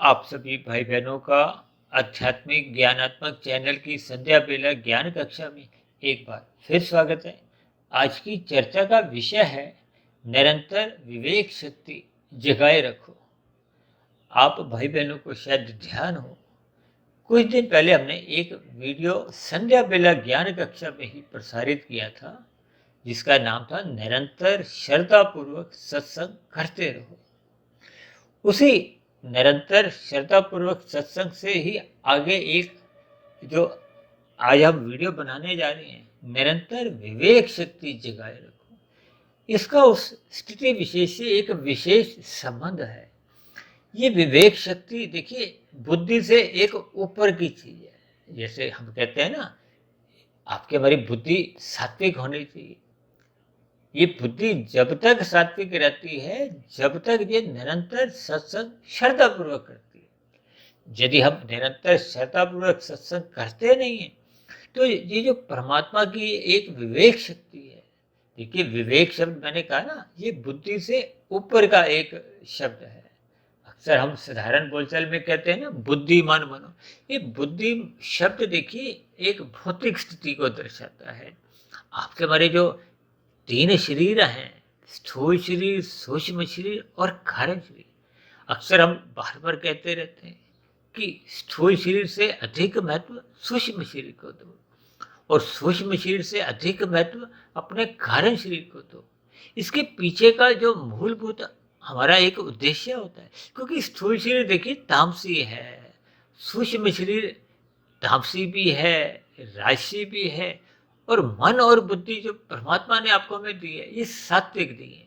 आप सभी भाई बहनों का आध्यात्मिक ज्ञानात्मक चैनल की संध्या बेला ज्ञान कक्षा में एक बार फिर स्वागत है। आज की चर्चा का विषय है निरंतर विवेक शक्ति जगाए रखो। आप भाई बहनों को शायद ध्यान हो, कुछ दिन पहले हमने एक वीडियो संध्या बेला ज्ञान कक्षा में ही प्रसारित किया था, जिसका नाम था निरंतर श्रद्धापूर्वक सत्संग करते रहो। उसी निरंतर श्रद्धापूर्वक सत्संग से ही आगे एक जो आज हम वीडियो बनाने जा रहे हैं, निरंतर विवेक शक्ति जगाए रखो, इसका उस स्थिति विशेष से एक विशेष संबंध है। ये विवेक शक्ति देखिए बुद्धि से एक ऊपर की चीज है। जैसे हम कहते हैं ना, आपकी हमारी बुद्धि सात्विक होनी चाहिए। ये बुद्धि जब तक सात्विक रहती है, जब तक ये निरंतर सत्संग श्रद्धापूर्वक करती है। यदि हम निरंतर श्रद्धापूर्वक सत्संग करते नहीं हैं, तो ये जो परमात्मा की एक विवेक शक्ति है, देखिए विवेक शब्द मैंने कहा ना, ये बुद्धि से ऊपर का एक शब्द है। अक्सर हम साधारण बोलचाल में कहते हैं ना, बुद्धिमान बनो। ये बुद्धि शब्द देखिए एक भौतिक स्थिति को दर्शाता है। आपके हमारे जो तीन शरीर हैं, स्थूल शरीर, सूक्ष्म शरीर और कारण शरीर। अक्सर हम बार बार कहते रहते हैं कि स्थूल शरीर से अधिक महत्व सूक्ष्म शरीर को दो, और सूक्ष्म शरीर से अधिक महत्व अपने कारण शरीर को दो। इसके पीछे का जो मूलभूत हमारा एक उद्देश्य होता है, क्योंकि स्थूल शरीर देखिए तामसी है, सूक्ष्म शरीर तामसी भी है, राजसी भी है, और मन और बुद्धि जो परमात्मा ने आपको हमें दी है, ये सात्विक दी है।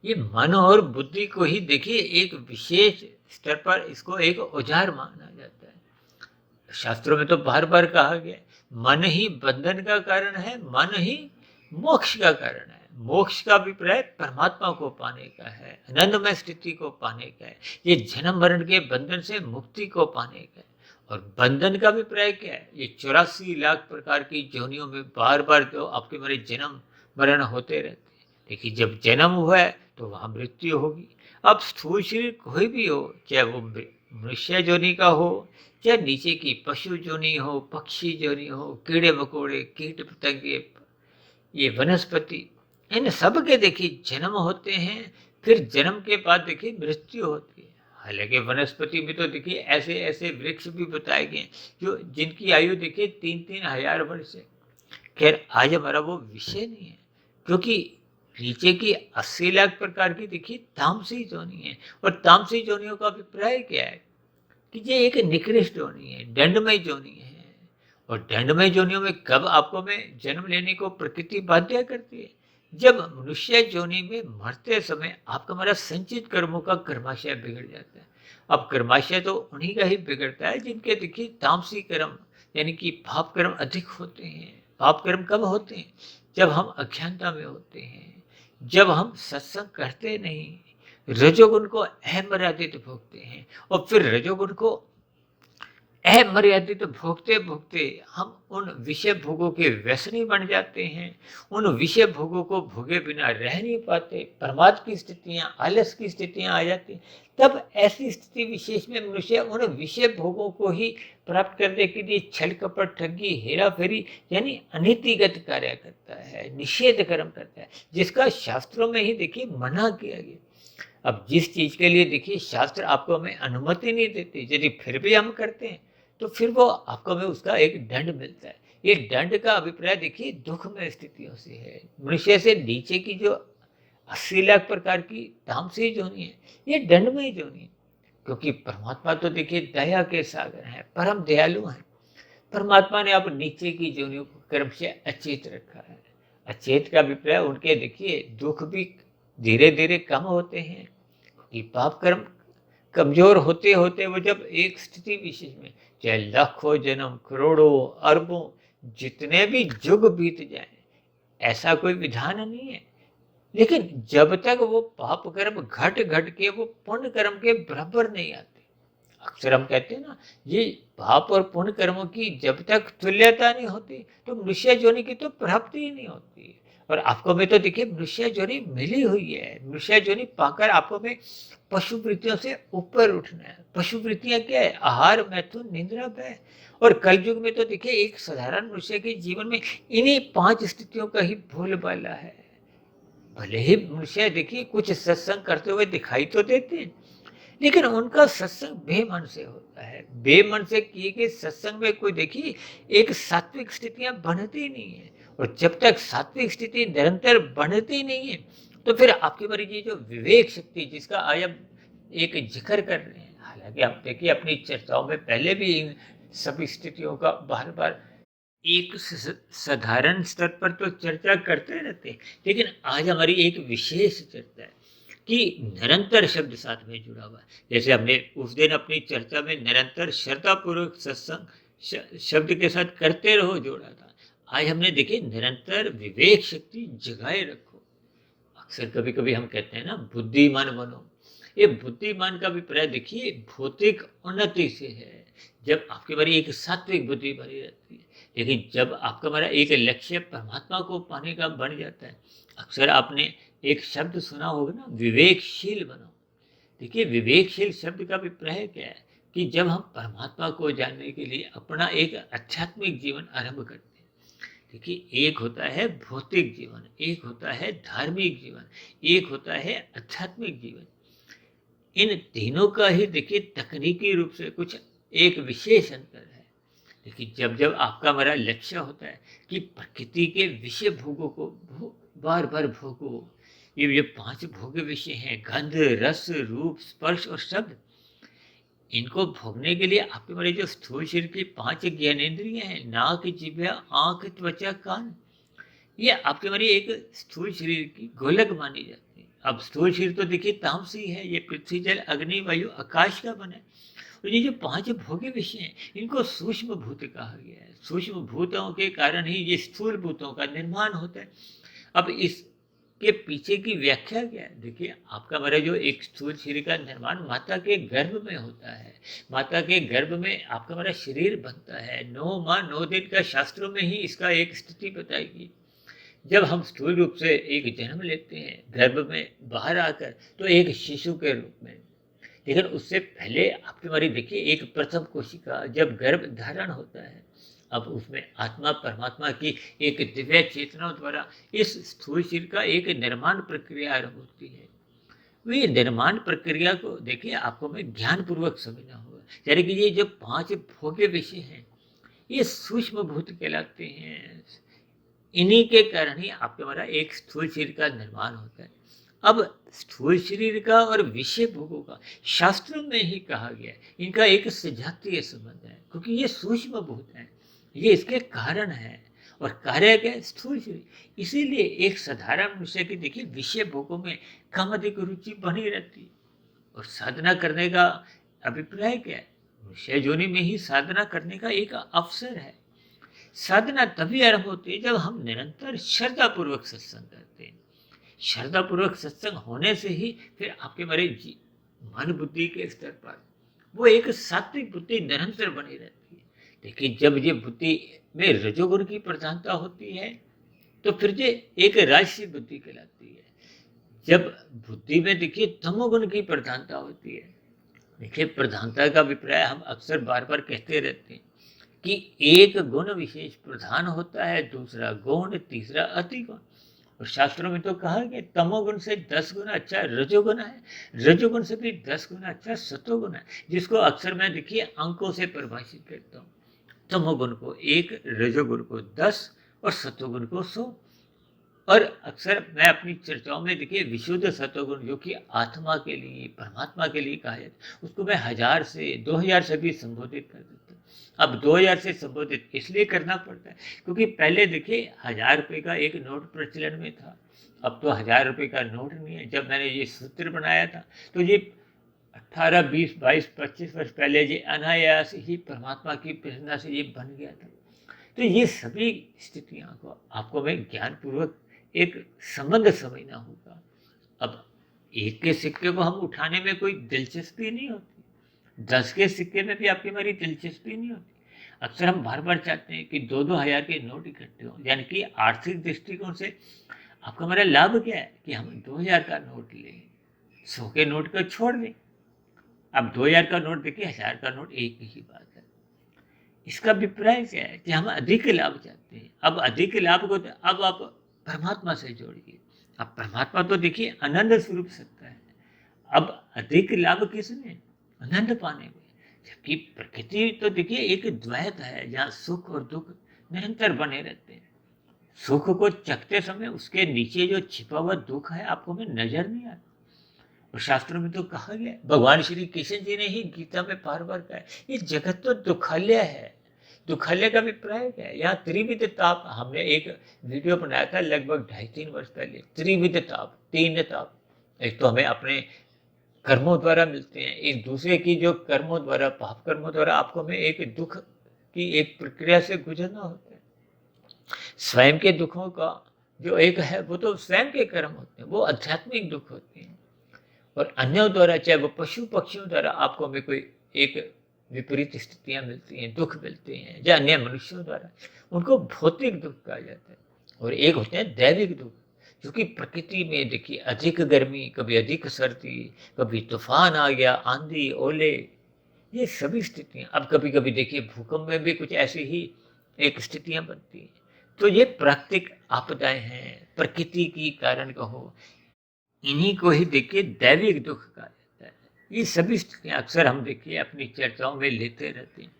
ये मन और बुद्धि को ही देखिए एक विशेष स्तर पर इसको एक औजार माना जाता है। शास्त्रों में तो बार बार कहा गया, मन ही बंधन का कारण है, मन ही मोक्ष का कारण है। मोक्ष का अभिप्राय परमात्मा को पाने का है, आनंदमय स्थिति को पाने का है, ये जन्म मरण के बंधन से मुक्ति को पाने का है। और बंधन का अभिप्राय क्या है? ये 84 लाख प्रकार की योनियों में बार बार तो आपके मेरे जन्म मरण होते रहते हैं। देखिए जब जन्म हुआ है तो वहाँ मृत्यु होगी। अब स्थूल शरीर कोई भी हो, चाहे वो मनुष्य योनि का हो, चाहे नीचे की पशु योनि हो, पक्षी योनि हो, कीड़े मकोड़े, कीट पतंगे, ये वनस्पति, इन सब के देखिए जन्म होते हैं। फिर जन्म के बाद देखिए मृत्यु होती है। हालांकि वनस्पति में तो देखिए ऐसे ऐसे वृक्ष भी बताए गए जो जिनकी आयु देखिए 3-3 हजार वर्ष है। खैर आज हमारा वो विषय नहीं है, क्योंकि नीचे की 80 लाख प्रकार की देखिए तामसी योनि है। और तामसी योनियों का अभिप्राय क्या है कि ये एक निकृष्ट योनि है, दंडमय योनि है। और दंडमय योनियों में कब आपको में जन्म लेने को प्रकृति बाध्य करती है? जब मनुष्य योनि में मरते समय आपका हमारा संचित कर्मों का कर्माशय बिगड़ जाता है। अब कर्माशय तो उन्हीं का ही बिगड़ता है जिनके देखिए तामसी कर्म यानी कि पाप कर्म अधिक होते हैं। पाप कर्म कब होते हैं? जब हम अज्ञानता में होते हैं, जब हम सत्संग करते नहीं, रजोगुण को अमर्यादित भोगते हैं, और फिर रजोगुण को अमर्यादित भोगते भोगते हम उन विषय भोगों के व्यसनी बन जाते हैं। उन विषय भोगों को भोगे बिना रह नहीं पाते। प्रमाद की स्थितियां, आलस की स्थितियां आ जाती। तब ऐसी स्थिति विशेष में मनुष्य उन विषय भोगों को ही प्राप्त करने के लिए छल कपट, ठगी, हेरा फेरी यानी अनीतिगत कार्य करता है, निषेध कर्म करता है, जिसका शास्त्रों में ही देखिए मना किया गया। अब जिस चीज के लिए देखिए शास्त्र आपको हमें अनुमति नहीं देते, यदि फिर भी हम करते हैं तो फिर वो आपको में उसका एक दंड मिलता है। ये दंड का अभिप्राय देखिए दुखमय स्थितियों से है। मनुष्य से नीचे की जो 80 लाख प्रकार की तामसी योनि है, ये दंडमय योनि है। क्योंकि परमात्मा तो देखिए दया के सागर हैं, परम दयालु हैं। परमात्मा ने अब नीचे की योनियों को कर्म से अचेत रखा है। अचेत का अभिप्राय उनके देखिए दुख भी धीरे धीरे कम होते हैं, क्योंकि पाप कर्म कमजोर होते होते वो जब एक स्थिति विशेष में, चाहे लाखों जन्म, करोड़ों, अरबों, जितने भी युग बीत जाए, ऐसा कोई विधान नहीं है। लेकिन जब तक वो पाप कर्म घट घट के वो पुण्य कर्म के बराबर नहीं आते। अक्सर हम कहते हैं ना, ये पाप और पुण्य कर्मों की जब तक तुल्यता नहीं होती तो मनुष्य योनि की तो प्राप्ति ही नहीं होती। और आपको में तो देखिए मनुष्य जोनी मिली हुई है। मनुष्य जोनी पाकर आपको में पशु वृत्तियों से ऊपर उठना है। पशु वृत्तियां क्या है? आहार, मैथुन, निद्रा, भय। और कलयुग में तो देखिए एक साधारण मनुष्य के जीवन में इन्हीं 5 स्थितियों का ही बोलबाला है। भले ही मनुष्य देखिए कुछ सत्संग करते हुए दिखाई तो देते हैं, लेकिन उनका सत्संग बेमन से होता है। बेमन से किए गए सत्संग में कोई देखिए एक सात्विक स्थितियां बनती नहीं है। और जब तक सात्विक स्थिति निरंतर बनती नहीं है, तो फिर आपकी बारी ये जो विवेक शक्ति जिसका आज हम एक जिक्र कर रहे हैं, हालांकि आप देखिए अपनी चर्चाओं में पहले भी इन सभी स्थितियों का बार बार एक साधारण स्तर पर तो चर्चा करते रहते हैं, लेकिन आज हमारी एक विशेष चर्चा है कि निरंतर शब्द साथ में जुड़ा हुआ है। जैसे हमने उस दिन अपनी चर्चा में निरंतर श्रद्धापूर्वक सत्संग शब्द के साथ करते रहो जोड़ा था। आज हमने देखे निरंतर विवेक शक्ति जगाए रखो। अक्सर कभी कभी हम कहते हैं ना बुद्धिमान बनो। ये बुद्धिमान का अभिप्राय देखिए भौतिक उन्नति से है, जब आपके बारे एक सात्विक बुद्धि बनी रहती है। लेकिन जब आपका हमारा एक लक्ष्य परमात्मा को पाने का बन जाता है, अक्सर आपने एक शब्द सुना होगा ना, विवेकशील बनो। देखिए विवेकशील शब्द का अभिप्राय क्या है कि जब हम परमात्मा को जानने के लिए अपना एक आध्यात्मिक जीवन आरंभ करते हैं। देखिए एक होता है भौतिक जीवन, एक होता है धार्मिक जीवन, एक होता है आध्यात्मिक जीवन। इन तीनों का ही देखिए तकनीकी रूप से कुछ एक विशेष अंतर है। लेकिन जब जब आपका हमारा लक्ष्य होता है कि प्रकृति के विषय भोगों को बार बार भोगो, ये जो 5 भोग विषय हैं, गंध, रस, रूप, स्पर्श और शब्द, इनको भोगने के लिए आपके हमारे जो स्थूल शरीर की 5 ज्ञानेंद्रियां हैं, नाक, जिह्वा, आंख, त्वचा, कान, ये आपके हमारी एक स्थूल शरीर की गोलक मानी जाती है। अब स्थूल शरीर तो देखिए तामसी है, ये पृथ्वी, जल, अग्नि, वायु, आकाश का बना है। तो ये जो 5 भोग्य विषय हैं, इनको सूक्ष्म भूत कहा गया है। सूक्ष्म भूतों के कारण ही ये स्थूल भूतों का निर्माण होता है। अब इसके पीछे की व्याख्या क्या है? देखिए आपका हमारा जो एक स्थूल शरीर का निर्माण माता के गर्भ में होता है। माता के गर्भ में आपका हमारा शरीर बनता है। 9 माह 9 दिन का शास्त्रों में ही इसका एक स्थिति बताएगी। जब हम स्थूल रूप से एक जन्म लेते हैं गर्भ में बाहर आकर, तो एक शिशु के रूप में, लेकिन उससे पहले आपकी हमारी देखिए एक प्रथम कोशिका जब गर्भ धारण होता है, अब उसमें आत्मा परमात्मा की एक दिव्य चेतना द्वारा इस स्थूल शरीर का एक निर्माण प्रक्रिया आरंभ होती है। ये निर्माण प्रक्रिया को देखिए आपको मैं ज्ञान पूर्वक समझना होगा। यानी कि ये जो 5 भोग्य विषय हैं, ये सूक्ष्म भूत कहलाते हैं। इन्हीं के कारण ही आपके हमारा एक स्थूल शरीर का निर्माण होता है। अब स्थूल शरीर का और विषय भोगों का शास्त्रों में ही कहा गया है, इनका एक सजातीय संबंध है, क्योंकि ये सूक्ष्म भूत है, ये इसके कारण है। और कार्य क्या है? स्थूल शरीर। इसीलिए एक साधारण मनुष्य की देखिए विषय भोगों में कम अधिक रुचि बनी रहती है। और साधना करने का अभिप्राय क्या है? मनुष्य योनि में ही साधना करने का एक अवसर है। साधना तभी आरंभ होती है जब हम निरंतर श्रद्धापूर्वक सत्संग करते हैं। श्रद्धापूर्वक सत्संग होने से ही फिर आपके मेरे मन बुद्धि के स्तर पर वो एक सात्विक बुद्धि निरंतर बनी रहती है। लेकिन जब ये बुद्धि में रजोगुण की प्रधानता होती है, तो फिर ये एक राजसी बुद्धि कहलाती है। जब बुद्धि में देखिए तमोगुण की प्रधानता होती है, देखिए प्रधानता का अभिप्राय हम अक्सर बार बार कहते रहते हैं कि एक गुण विशेष प्रधान होता है, दूसरा गौण, तीसरा अति गुण। और शास्त्रों में तो कहा कि तमोगुण से 10 गुना अच्छा रजोगुण है, रजोगुण से भी 10 गुना अच्छा सतोगुण है, जिसको अक्सर मैं देखिए अंकों से परिभाषित करता हूँ। तमोगुण को 1, रजोगुण को 10 और सतोगुण को 100। और अक्सर मैं अपनी चर्चाओं में देखिए विशुद्ध सतोगुण जो कि आत्मा के लिए परमात्मा के लिए कहा जाता है, उसको मैं 1000 से 2000 से भी संबोधित कर देता हूँ। अब 2000 से संबोधित इसलिए करना पड़ता है क्योंकि पहले देखिए 1000 रुपये का एक नोट प्रचलन में था। अब तो 1000 रुपये का नोट नहीं है। जब मैंने ये सूत्र बनाया था तो ये 18, 20, 22, 25 वर्ष पहले ये अनायास ही परमात्मा की प्रेरणा से ये बन गया था। तो ये सभी स्थितियाँ को आपको मैं ज्ञान पूर्वक एक संबंध समझना होगा। अब एक के सिक्के को हम उठाने में कोई दिलचस्पी नहीं होती, 10 के सिक्के में भी आपकी हमारी दिलचस्पी नहीं होती। अक्सर हम बार बार चाहते हैं कि 2-2 हज़ार के नोट इकट्ठे हों, यानी कि आर्थिक दृष्टिकोण से आपका हमारा लाभ क्या है कि हम 2000 का नोट लें, 100 के नोट को छोड़ दें। अब 2000 का नोट देखिए, 1000 का नोट एक ही बात है। इसका अभिप्राय क्या है कि हम अधिक लाभ चाहते हैं। अब अधिक लाभ को अब आप परमात्मा से जोड़िए। अब परमात्मा तो देखिए आनंद स्वरूप सत्ता है। अब अधिक लाभ किसमें? आनंद पाने में। जबकि प्रकृति तो देखिए एक द्वैत है, जहाँ सुख और दुख निरंतर बने रहते हैं। सुख को चखते समय उसके नीचे जो छिपा हुआ दुख है आपको में नजर नहीं आता। और शास्त्रों में तो कहा गया, भगवान श्री कृष्ण जी ने ही गीता में बार बार कहा, ये जगत तो दुखालय है। दुखालय का अभिप्राय क्या है? यहाँ त्रिविध ताप, हमने एक वीडियो बनाया था लगभग 2.5-3 वर्ष पहले। त्रिविध ताप, 3 ताप। एक तो हमें अपने कर्मों द्वारा मिलते हैं, एक दूसरे की जो कर्मों द्वारा, पाप कर्मों द्वारा आपको हमें एक दुख की एक प्रक्रिया से गुजरना होता है। स्वयं के दुखों का जो एक है वो तो स्वयं के कर्म होते हैं, वो आध्यात्मिक दुख होते हैं। और अन्यों द्वारा, चाहे वो पशु पक्षियों द्वारा आपको हमें कोई एक विपरीत स्थितियां मिलती हैं, दुख मिलते हैं, या अन्य मनुष्यों द्वारा, उनको भौतिक दुख कहा जाता है। और एक होते हैं दैविक दुख, जो कि प्रकृति में देखिए अधिक गर्मी, कभी अधिक सर्दी, कभी तूफान आ गया, आंधी, ओले, ये सभी स्थितियां। अब कभी कभी देखिए भूकंप में भी कुछ ऐसी ही एक स्थितियां बनती हैं। तो ये प्राकृतिक आपदाएं हैं, प्रकृति की कारण कहो, इन्हीं को ही देखिए दैविक दुख कहा जाता है। ये सभी स्थितियां अक्सर हम देखिए अपनी चर्चाओं में लेते रहते हैं।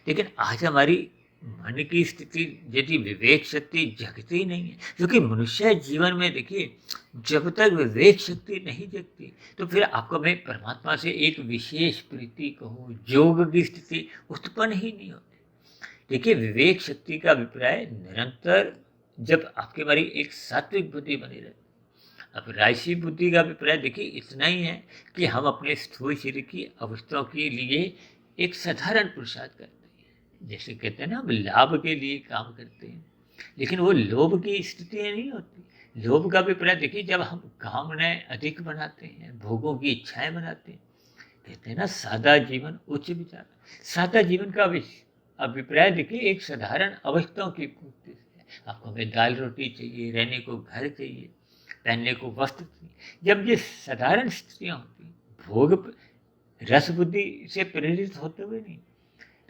लेकिन आज हमारी मन की स्थिति यदि विवेक शक्ति जगती नहीं है, क्योंकि मनुष्य जीवन में देखिए जब तक विवेक शक्ति नहीं जगती तो फिर आपको मैं परमात्मा से एक विशेष प्रीति कहूँ, योग की स्थिति उत्पन्न ही नहीं होती। देखिए विवेक शक्ति का अभिप्राय निरंतर जब आपके बारी एक सात्विक बुद्धि बनी रहती। अब राशि बुद्धि का अभिप्राय देखिए इतना ही है कि हम अपने स्थूल शरीर की अवस्थाओं के लिए एक साधारण पुरुषार्थ करते हैं। जैसे कहते हैं ना, हम लाभ के लिए काम करते हैं, लेकिन वो लोभ की स्थिति नहीं होती। लोभ का अभिप्राय देखिए जब हम कामनाएं अधिक बनाते हैं, भोगों की इच्छाएं बनाते हैं। कहते हैं ना, सादा जीवन उच्च विचार। सादा जीवन का अभिप्राय देखिए एक साधारण अवस्थाओं की पूर्ति से। आपको हमें दाल रोटी चाहिए, रहने को घर चाहिए, पहनने को वस्त्र चाहिए। जब ये साधारण स्थितियाँ होती हैं, भोग रस बुद्धि से प्रेरित होते हुए नहीं,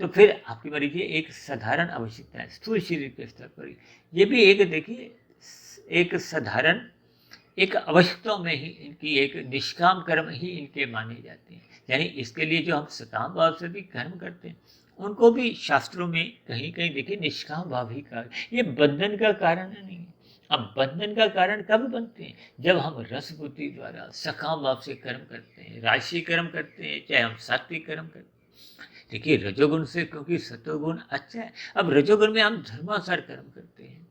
तो फिर आपकी मान लीजिए एक साधारण आवश्यकता है स्थूल शरीर के स्तर पर। ये भी एक देखिए एक साधारण एक आवश्यकताओं में ही इनकी एक निष्काम कर्म ही इनके माने जाते हैं। यानी इसके लिए जो हम सकाम भाव से भी कर्म करते हैं, उनको भी शास्त्रों में कहीं कहीं देखिए निष्काम भाव ही कहा। ये बंधन का कारण नहीं है। अब बंधन का कारण कब बनते हैं? जब हम रस बुद्धि द्वारा सकाम भाव से कर्म करते हैं, राशि कर्म करते हैं, चाहे हम सात्विक कर्म करते हैं। देखिए रजोगुण से, क्योंकि सतोगुण अच्छा है। अब रजोगुण में हम धर्मानुसार कर्म करते हैं,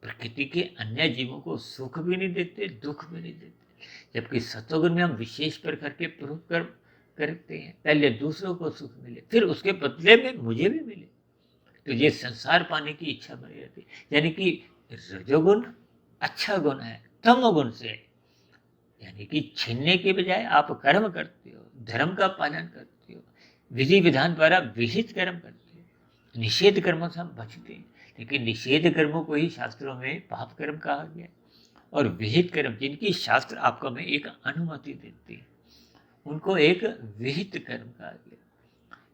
प्रकृति के अन्य जीवों को सुख भी नहीं देते, दुख भी नहीं देते। जबकि सतोगुण में हम विशेष प्रकार के कर्म करते हैं, पहले दूसरों को सुख मिले, फिर उसके बदले में मुझे भी मिले। तो ये संसार पाने की इच्छा बनी रहती है। यानी कि रजोगुण अच्छा गुण है तमोगुण से, यानी कि छीनने के बजाय आप कर्म करते हो, धर्म का पालन करते हो, विधि विधान द्वारा विहित कर्म करते हो। निषेध कर्मों से हम बचते हैं, लेकिन निषेध कर्मों को ही शास्त्रों में पाप कर्म कहा गया। और विहित कर्म जिनकी शास्त्र आपको में एक अनुमति देती है, उनको एक विहित कर्म कहा गया।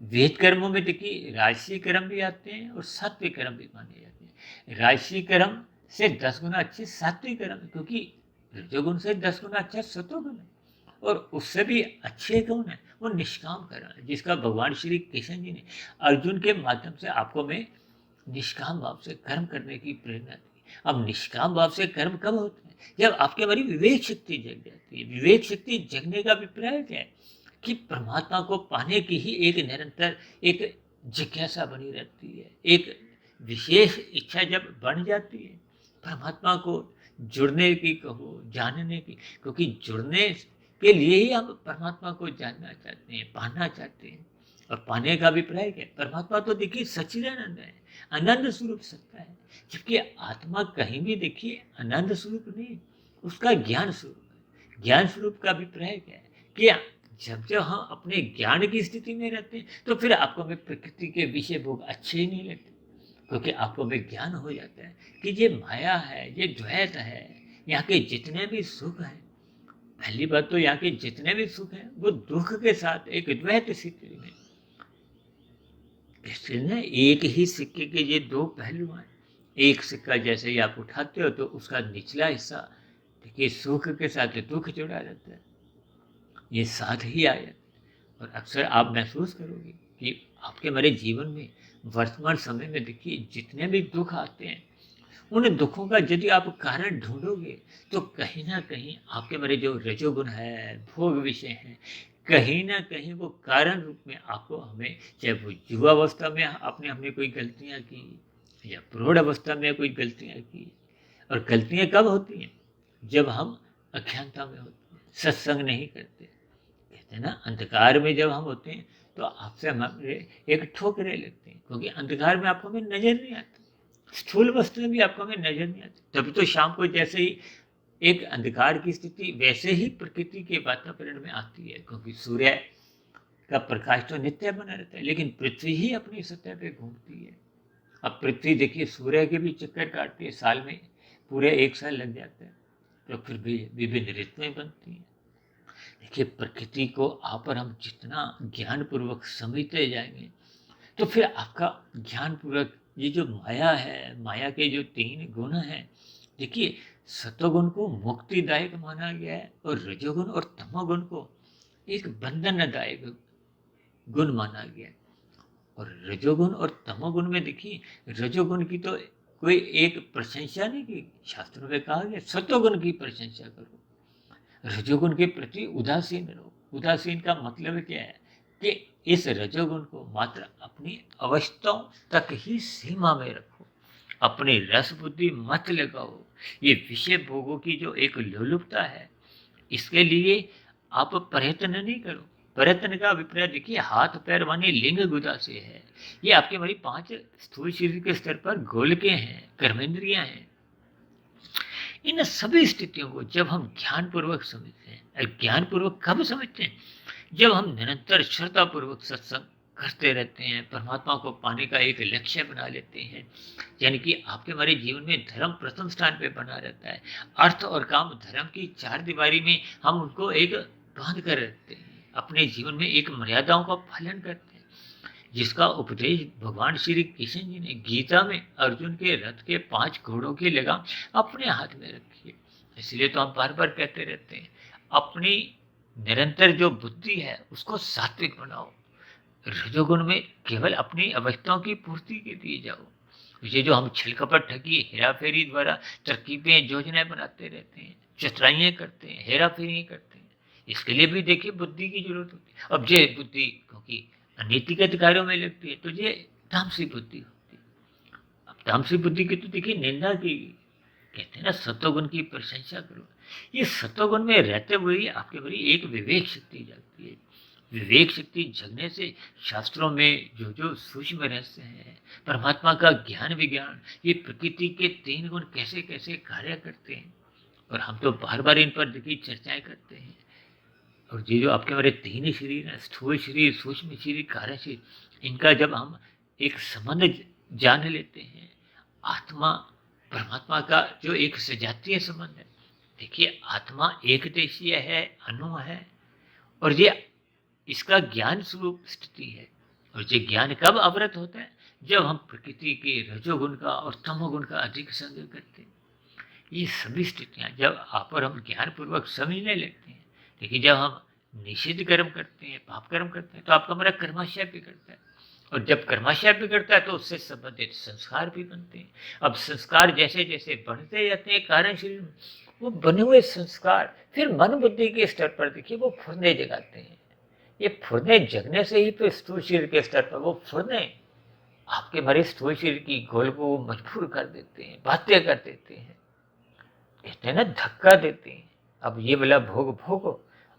विहित कर्मों में देखिए राशि कर्म भी आते हैं और सात्विक कर्म भी माने जाते हैं। राशि कर्म से 10 गुना अच्छे सात्विक कर्म है, क्योंकि रजोगुण से 10 गुना अच्छा सतोगुण है। और उससे भी अच्छे गुण है वो निष्काम कर्म है, जिसका भगवान श्री कृष्ण जी ने अर्जुन के माध्यम से आपको में निष्काम भाव से कर्म करने की प्रेरणा दी। अब निष्काम भाव से कर्म कब होते हैं? जब आपके हमारी विवेक शक्ति जग जाती है। विवेक शक्ति जगने का अभिप्राय क्या है? कि परमात्मा को पाने की ही एक निरंतर एक जिज्ञासा बनी रहती है। एक विशेष इच्छा जब बन जाती है परमात्मा को जुड़ने की कहो, जानने की, क्योंकि जुड़ने के लिए ही हम परमात्मा को जानना चाहते हैं, पाना चाहते हैं। और पाने का अभिप्राय क्या है? परमात्मा तो देखिए सच्चिदानंद है, आनंद स्वरूप सत्ता है। जबकि आत्मा कहीं भी देखिए आनंद स्वरूप नहीं, उसका ज्ञान स्वरूप है। ज्ञान स्वरूप का अभिप्राय क्या है? कि जब जब हम अपने ज्ञान की स्थिति में रहते हैं तो फिर आपको हमें प्रकृति के विषय भोग अच्छे ही नहीं लगते, क्योंकि आपको हमें ज्ञान हो जाता है कि ये माया है, ये द्वैत है, यहाँ के जितने भी सुख हैं, पहली बात तो यहाँ के जितने भी सुख हैं वो दुख के साथ एक द्वैत स्थिति में, इसलिए एक ही सिक्के के ये दो पहलू हैं। एक सिक्का जैसे ही आप उठाते हो तो उसका निचला हिस्सा देखिए सुख के साथ दुख जुड़ा रहता है, ये साथ ही आया। और अक्सर आप महसूस करोगे कि आपके हमारे जीवन में वर्तमान समय में देखिए जितने भी दुख आते हैं, उन दुखों का यदि आप कारण ढूंढोगे तो कहीं ना कहीं आपके हमारे जो रजोगुण है, भोग विषय है, कहीं ना कहीं वो कारण रूप में आपको हमें, चाहे वो युवावस्था में आपने हमने कोई गलतियां की या प्रौढ़ अवस्था में कोई गलतियां की। और गलतियां कब होती हैं? जब हम अज्ञानता में होते हैं, सत्संग नहीं करते, कहते हैं ना अंधकार में जब हम होते हैं तो आपसे हमारे एक ठोकरे लगते हैं, क्योंकि अंधकार में आपको हमें नजर नहीं आता, स्थूल वस्तु में भी आपको हमें नजर नहीं आती। तभी तो शाम को जैसे ही एक अंधकार की स्थिति वैसे ही प्रकृति के वातावरण में आती है, क्योंकि सूर्य का प्रकाश तो नित्य बना रहता है, लेकिन पृथ्वी ही अपनी सतह पे घूमती है। अब पृथ्वी देखिए सूर्य के भी चक्कर काटती है, साल में पूरे 1 साल लग जाता है, तो फिर भी विभिन्न ऋतुएं बनती हैं। देखिए प्रकृति को आप और हम जितना ज्ञानपूर्वक समझते जाएंगे तो फिर आपका ज्ञानपूर्वक ये जो माया है, माया के जो 3 गुण हैं, देखिए सतोगुण को मुक्तिदायक माना गया है और रजोगुण और तमोगुण को एक बंधनदायक गुण माना गया है। और रजोगुण और तमोगुण में देखिए रजोगुण की तो कोई एक प्रशंसा नहीं की, शास्त्रों में कहा गया सतोगुण की प्रशंसा करो, रजोगुण के प्रति उदासीन रहो। उदासीन का मतलब क्या है कि इस रजोगुण को मात्र अपनी अवस्थाओं तक ही सीमा में रखो, अपनी रस बुद्धि मत लगाओ। ये विषय भोगों की जो एक लोलुपता है, इसके लिए आप प्रयत्न नहीं करो। प्रयत्न का अभिप्राय देखिए हाथ पैर वानी लिंग गुदा से है। ये आपके हमारी 5 स्थूल शरीर के स्तर पर गोलकें हैं, कर्मेंद्रियां हैं। इन सभी स्थितियों को जब हम ज्ञानपूर्वक समझते हैं, ज्ञानपूर्वक कब समझते हैं? जब हम निरंतर श्रद्धापूर्वक सत्संग करते रहते हैं, परमात्मा को पाने का एक लक्ष्य बना लेते हैं, यानी कि आपके हमारे जीवन में धर्म प्रथम स्थान पे बना रहता है। अर्थ और काम धर्म की 4 दीवारी में हम उनको एक बांध कर रखते हैं, अपने जीवन में एक मर्यादाओं का पालन करते हैं, जिसका उपदेश भगवान श्री कृष्ण जी ने गीता में अर्जुन के रथ के 5 घोड़ों की लगाम अपने हाथ में रखी है। इसलिए तो हम बार बार कहते रहते हैं अपनी निरंतर जो बुद्धि है उसको सात्विक बनाओ, रजोगुण में केवल अपनी अवस्थाओं की पूर्ति के लिए जाओ। ये जो हम छलकपट ठगी हेरा फेरी द्वारा तरकीबें योजनाएं बनाते रहते हैं, चतुराइयां करते हैं, हेरा फेरी करते हैं, इसके लिए भी देखिए बुद्धि की जरूरत होती है। अब ये बुद्धि क्योंकि अनैतिक कार्यों में लगती है तो ये तामसी बुद्धि होती है। अब तामसी बुद्धि की तो देखिए निंदा की, कहते हैं ना सत्वगुण की प्रशंसा करो। ये सत्वगुण में रहते हुए आपके बड़ी एक विवेक शक्ति जागती है। विवेक शक्ति जगने से शास्त्रों में जो जो सूक्ष्म रहस्य है, परमात्मा का ज्ञान विज्ञान, ये प्रकृति के 3 गुण कैसे कैसे कार्य करते हैं, और हम तो बार बार इन पर देखिए चर्चाएं करते हैं। और ये जो आपके हमारे 3 शरीर हैं, स्थूल शरीर, सूक्ष्म शरीर, कार्य शरीर, इनका जब हम एक संबंध जान लेते हैं, आत्मा परमात्मा का जो एक सजातीय संबंध है, देखिए आत्मा एक देशीय है, अनु है, और ये इसका ज्ञान स्वरूप स्थिति है। और ये ज्ञान कब अवरत होता है? जब हम प्रकृति के रजोगुण का और तमोगुण का अधिक संग करते हैं। ये सभी स्थितियां जब आप और हम ज्ञान पूर्वक समझने लगते हैं, लेकिन जब हम निषिद्ध कर्म करते हैं, पाप कर्म करते हैं, तो आपका हमारा कर्माशय बिगड़ता है, और जब कर्माशय बिगड़ता है तो उससे संबंधित संस्कार भी बनते हैं। अब संस्कार जैसे जैसे बढ़ते जाते हैं कारण शरीर में, वो बने हुए संस्कार फिर मन बुद्धि के स्तर पर देखिए वो फुरने जगाते हैं। ये फुरने जगने से ही तो स्थूल शरीर के स्तर पर वो फुरने आपके भरे स्थूल शरीर की गोल को मजबूर कर देते हैं, बाध्य कर देते हैं, कहते हैं ना धक्का देते हैं। अब ये वाला भोग भोगो,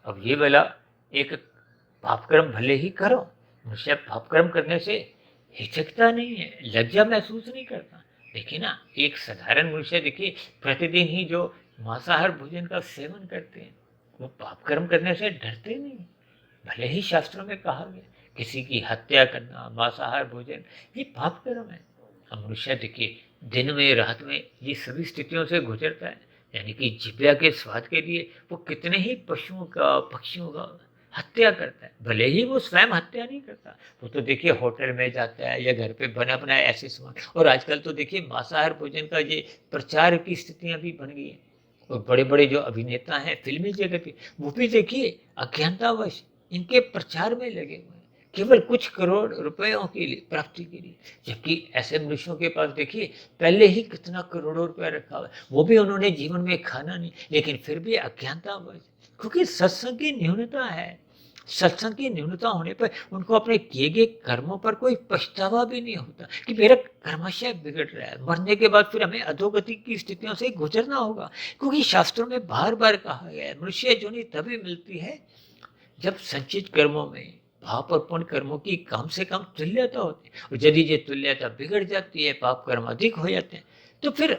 अब ये वाला एक पापकर्म भले ही करो, मनुष्य पापकर्म करने से हिचकता नहीं है, लज्जा महसूस नहीं करता। देखिए ना एक साधारण मनुष्य देखिए प्रतिदिन ही जो मांसाहार भोजन का सेवन करते हैं, वो पापकर्म करने से डरते नहीं। भले ही शास्त्रों में कहा गया किसी की हत्या करना, मांसाहार भोजन, ये पाप कर्म है। हम मनुष्य देखिए दिन में रात में ये सभी स्थितियों से गुजरता है, यानी कि जीविका के स्वाद के लिए वो कितने ही पशुओं का, पक्षियों का हत्या करता है। भले ही वो स्वयं हत्या नहीं करता, वो तो देखिए होटल में जाता है या घर पे बना बनाया ऐसे सामान। और आजकल तो देखिए मांसाहार भोजन का ये प्रचार की स्थितियां भी बन गई हैं। और बड़े बड़े जो अभिनेता हैं फिल्मी जगत के, वो भी देखिए अज्ञानतावश इनके प्रचार में लगे हुए हैं, केवल कुछ करोड़ रुपयों के लिए, प्राप्ति के लिए। जबकि ऐसे मनुष्यों के पास देखिए पहले ही कितना करोड़ों रुपया रखा हुआ है, वो भी उन्होंने जीवन में खाना नहीं, लेकिन फिर भी अज्ञानतावश, क्योंकि सत्संग की न्यूनता है। सत्संग की न्यूनता होने पर उनको अपने किए गए कर्मों पर कोई पछतावा भी नहीं होता कि मेरा कर्माशय बिगड़ रहा है, मरने के बाद फिर हमें अधोगति की स्थितियों से गुजरना होगा। क्योंकि शास्त्रों में बार बार कहा गया है, मनुष्य योनि तभी मिलती है जब संचित कर्मों में पाप और पुण्य कर्मों की कम से कम तुल्यता होती है। और यदि ये तुल्यता बिगड़ जाती है, पाप कर्म अधिक हो जाते हैं, तो फिर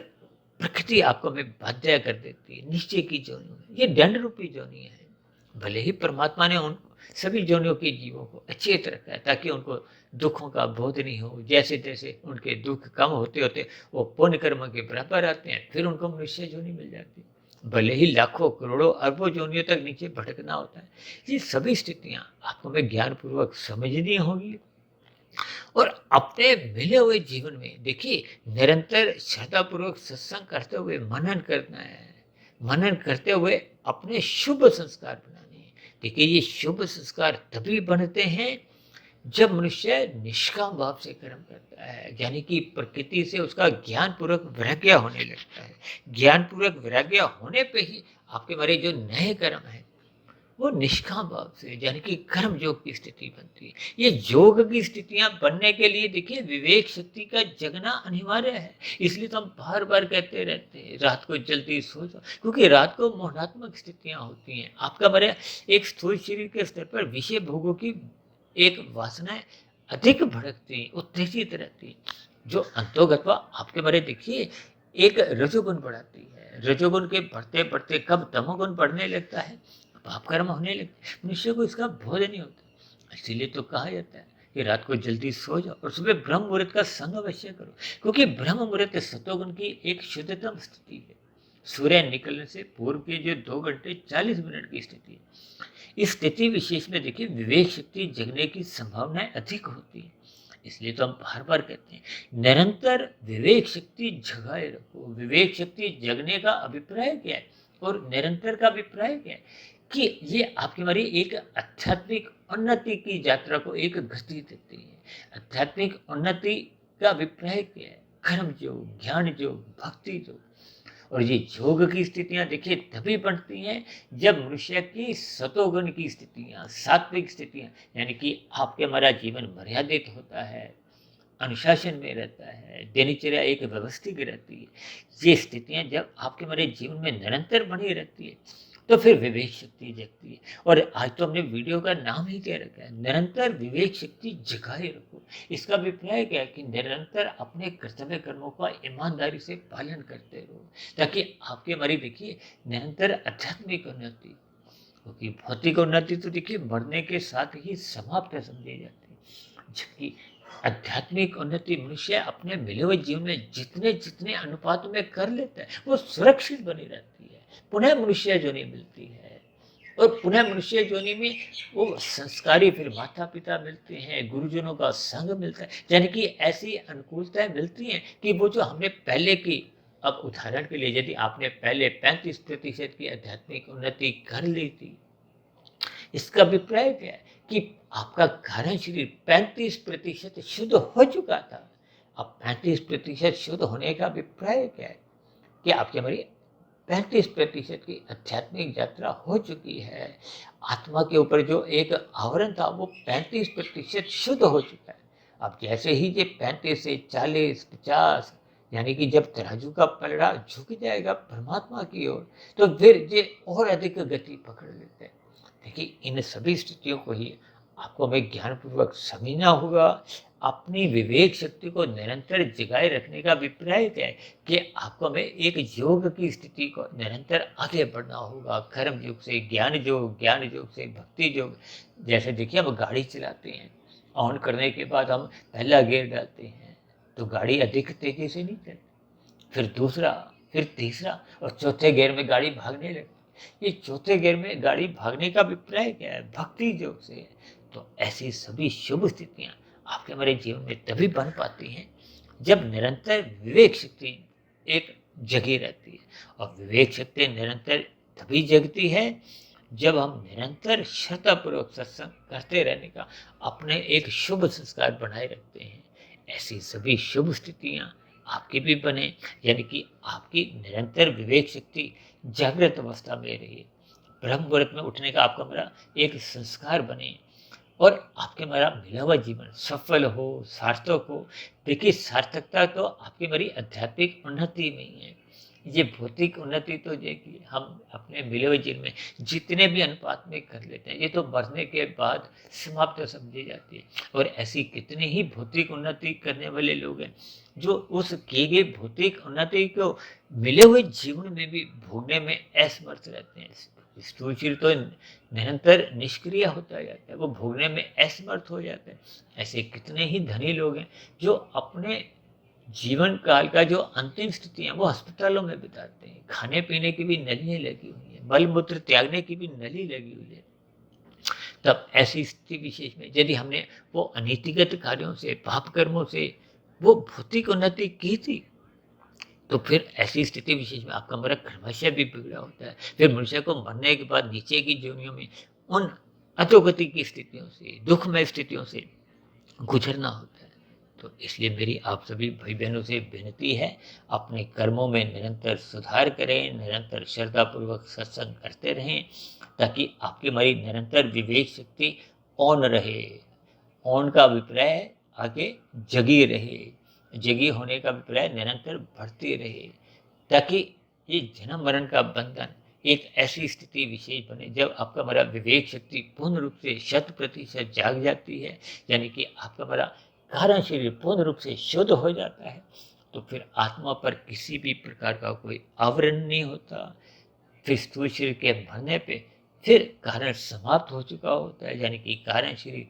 प्रकृति आपको में बाध्य कर देती है नीचे की जोनियों में। ये दंड रूपी जोनियां हैं। भले ही परमात्मा ने उन सभी जोनियों के जीवों को अचेत रखा है ताकि उनको दुखों का बोध नहीं हो। जैसे जैसे उनके दुख कम होते होते वो पुण्य कर्म के बराबर आते हैं, फिर उनको मनुष्य जोनि मिल जाती है। भले ही लाखों करोड़ों अरबों जोनियों तक नीचे भटकना होता है। ये सभी स्थितियां आपको में ज्ञान पूर्वक समझनी होगी। और अपने मिले हुए जीवन में देखिए निरंतर श्रद्धापूर्वक सत्संग करते हुए मनन करना है। मनन करते हुए अपने शुभ संस्कार बनाने हैं। देखिए ये शुभ संस्कार तभी बनते हैं जब मनुष्य निष्काम भाव से कर्म करता है, यानी कि प्रकृति से उसका ज्ञान पूर्वक वैराग्य होने लगता है। ज्ञान पूर्वक वैराग्य होने पे ही आपके मारे जो नए कर्म है वो निष्काम भाव से, यानी कि कर्म योग की स्थिति बनती है। ये योग की स्थितियां बनने के लिए देखिए विवेक शक्ति का जगना अनिवार्य है। इसलिए तो हम बार बार कहते रहते हैं रात को जल्दी सो जाओ, क्योंकि रात को मोहनात्मक स्थितियां होती हैं। आपका मारे एक स्थूल शरीर के स्तर पर विषय भोगों की एक वासनाएं अधिक भड़कती, उत्तेजित रहती, जो अंतोगत्वा आपके बारे देखिए एक रजोगुण बढ़ाती है। रजोगुण के बढ़ते बढ़ते कब तमोगुण बढ़ने लगता है, पाप कर्म होने लगते, मनुष्य को इसका बोध नहीं होता। इसीलिए तो कहा जाता है कि रात को जल्दी सो जाओ और सुबह ब्रह्म मुहूर्त का संग अवश्य करो, क्योंकि ब्रह्म मुहूर्त सतोगुण की एक शुद्धतम स्थिति है। सूर्य निकलने से पूर्व के जो 2 घंटे 40 मिनट की स्थिति है, इस स्थिति विशेष में देखिए विवेक शक्ति जगने की संभावनाएं अधिक होती है। इसलिए तो हम बार बार कहते हैं निरंतर विवेक शक्ति जगाए रखो। विवेक शक्ति जगने का अभिप्राय क्या है और निरंतर का अभिप्राय क्या है कि ये आपकी हमारी एक आध्यात्मिक उन्नति की यात्रा को एक गति देती है। आध्यात्मिक उन्नति का अभिप्राय क्या है, कर्म योग, ज्ञान योग, भक्ति योग। और ये योग की स्थितियां देखिए तभी बनती हैं जब मनुष्य की सतोगुण की स्थितियां, सात्विक स्थितियां, यानी कि आपके हमारा जीवन मर्यादित होता है, अनुशासन में रहता है, दिनचर्या एक व्यवस्थित रहती है। ये स्थितियां जब आपके हमारे जीवन में निरंतर बनी रहती है तो फिर विवेक शक्ति जगती है। और आज तो हमने वीडियो का नाम ही क्या रखा है, निरंतर विवेक शक्ति जगाए रखो। इसका अभिप्राय क्या है कि निरंतर अपने कर्तव्य कर्मों का ईमानदारी से पालन करते रहो, ताकि आपके हमारी देखिए निरंतर आध्यात्मिक उन्नति, क्योंकि भौतिक उन्नति तो देखिए मरने के साथ ही समाप्त समझी जाती है, जबकि आध्यात्मिक उन्नति मनुष्य अपने मिले हुए जीवन में जितने जितने अनुपात में कर लेता है वो सुरक्षित बनी रहती है। पुनः मनुष्य जोनि मिलती है और पुनः मनुष्य जोनि में वो संस्कारी फिर माता पिता मिलते हैं, गुरुजनों का संग मिलता है, यानी कि ऐसी अनुकूलताएं मिलती हैं कि वो जो हमने पहले की, अब उदाहरण के लिए यदि आपने पहले 35% की आध्यात्मिक उन्नति कर ली थी, इसका अभिप्राय क्या है कि आपका कारण शरीर 35% शुद्ध हो चुका था। अब 35% शुद्ध होने का अभिप्राय क्या है कि आपकी हमारी 35% की आध्यात्मिक यात्रा हो चुकी है। आत्मा के ऊपर जो एक आवरण था वो 35% शुद्ध हो चुका है। अब जैसे ही ये 35 से 40, 50, यानी कि जब तराजू का पलड़ा झुक जाएगा परमात्मा की ओर, तो फिर ये और अधिक गति पकड़ लेते हैं। देखिए इन सभी स्थितियों को ही आपको हमें ज्ञानपूर्वक समझना होगा। अपनी विवेक शक्ति को निरंतर जगाए रखने का अभिप्राय क्या है कि आपको हमें एक योग की स्थिति को निरंतर आगे बढ़ना होगा। कर्म योग से ज्ञान योग, ज्ञान योग से भक्ति योग। जैसे देखिए हम गाड़ी चलाते हैं, ऑन करने के बाद हम पहला गियर डालते हैं तो गाड़ी अधिक तेजी से नहीं चलती। फिर दूसरा फिर तीसरा और चौथे गियर में गाड़ी भागने लगती। ये चौथे गियर में गाड़ी भागने का अभिप्राय क्या है? भक्ति योग से है। तो ऐसी सभी शुभ स्थितियाँ आपके हमारे जीवन में तभी बन पाती हैं जब निरंतर विवेक शक्ति एक जगी रहती है। और विवेक शक्ति निरंतर तभी जगती है जब हम निरंतर श्रद्धापूर्वक सत्संग करते रहने का अपने एक शुभ संस्कार बनाए रखते हैं। ऐसी सभी शुभ स्थितियाँ आपकी भी बने, यानी कि आपकी निरंतर विवेक शक्ति जागृत अवस्था में रही, ब्रह्म मुहूर्त में उठने का आपका मेरा एक संस्कार बने और आपके मेरा मिला हुआ जीवन सफल हो, सार्थक हो। देखिए, सार्थकता तो आपकी मेरी आध्यात्मिक उन्नति में ही है। ये भौतिक उन्नति तो देखिए हम अपने मिले हुए जीवन में जितने भी अनुपात में कर लेते हैं, ये तो मरने के बाद समाप्त समझी जाती है। और ऐसी कितनी ही भौतिक उन्नति करने वाले लोग हैं जो उस किए गए भौतिक उन्नति को मिले हुए जीवन में भी भोगने में असमर्थ रहते हैं। स्थूल शरीर तो निरंतर निष्क्रिय होता जाता है, वो भोगने में असमर्थ हो जाते हैं। ऐसे कितने ही धनी लोग हैं जो अपने जीवन काल का जो अंतिम स्थिति है वो अस्पतालों में बिताते हैं। खाने पीने की भी नलियाँ लगी हुई है, मल मूत्र त्यागने की भी नली लगी हुई है। तब ऐसी स्थिति विशेष में यदि हमने वो अनीतिगत कार्यों से, पाप कर्मों से वो भौतिक उन्नति की थी, तो फिर ऐसी स्थिति विशेष में आपका हमारा क्रमशः भी बिगड़ा होता है। फिर मनुष्य को मरने के बाद नीचे की योनियों में उन अधोगति की स्थितियों से, दुखमय स्थितियों से गुजरना होता है। तो इसलिए मेरी आप सभी भाई बहनों से विनती है, अपने कर्मों में निरंतर सुधार करें, निरंतर श्रद्धापूर्वक सत्संग करते रहें, ताकि आपकी हमारी निरंतर विवेक शक्ति ऑन रहे। ऑन का अभिप्राय है आगे जगी रहे, जगी होने का अभिप्राय निरंतर बढ़ती रहे, ताकि ये जन्म मरण का बंधन एक ऐसी स्थिति विशेष बने जब आपका हमारा विवेक शक्ति पूर्ण रूप से 100% जाग जाती है, यानी कि आपका हमारा कारण शरीर पूर्ण रूप से शुद्ध हो जाता है। तो फिर आत्मा पर किसी भी प्रकार का कोई आवरण नहीं होता। फिर स्थूल शरीर के मरने पे फिर कारण समाप्त हो चुका होता है, यानी कि कारण शरीर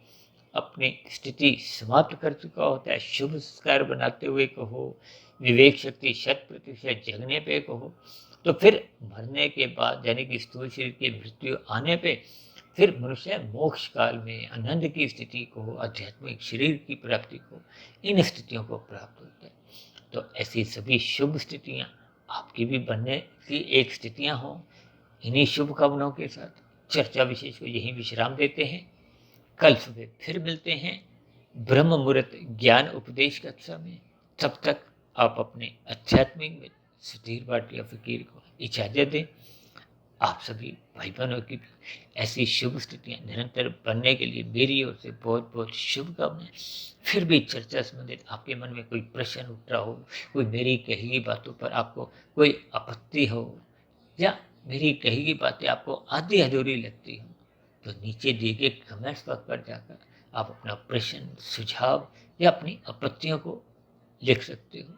अपनी स्थिति समाप्त कर चुका होता है। शुभ संस्कार बनाते हुए कहो, विवेक शक्ति 100% जगने पे कहो, तो फिर मरने के बाद यानी कि स्थूल शरीर की मृत्यु आने पे फिर मनुष्य मोक्ष काल में आनंद की स्थिति को, आध्यात्मिक शरीर की प्राप्ति को, इन स्थितियों को प्राप्त होता है। तो ऐसी सभी शुभ स्थितियाँ आपकी भी बनने की एक स्थितियाँ हों। इन्हीं शुभकामनाओं के साथ चर्चा विशेष को यहीं विश्राम देते हैं। कल सुबह फिर मिलते हैं ब्रह्म मुहूर्त ज्ञान उपदेश कक्षा में। तब तक आप अपने आध्यात्मिक में सुधीर भाटिया फकीर को इजाजत दें। आप सभी भाई बहनों की ऐसी शुभ स्थितियां निरंतर बनने के लिए मेरी ओर से बहुत बहुत शुभकामनाएं। फिर भी चर्चा संबंधित आपके मन में कोई प्रश्न उठ रहा हो, कोई मेरी कही गई बातों पर आपको कोई आपत्ति हो, या मेरी कही गई बातें आपको आधी अधूरी लगती हो, तो नीचे दिए गए कमेंट्स बॉक्स पर जाकर आप अपना प्रश्न, सुझाव या अपनी आपत्तियों को लिख सकते हो।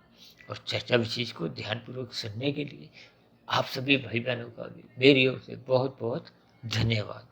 और चर्चा विशेष को ध्यानपूर्वक सुनने के लिए आप सभी भाई बहनों का भी मेरी ओर से बहुत बहुत धन्यवाद।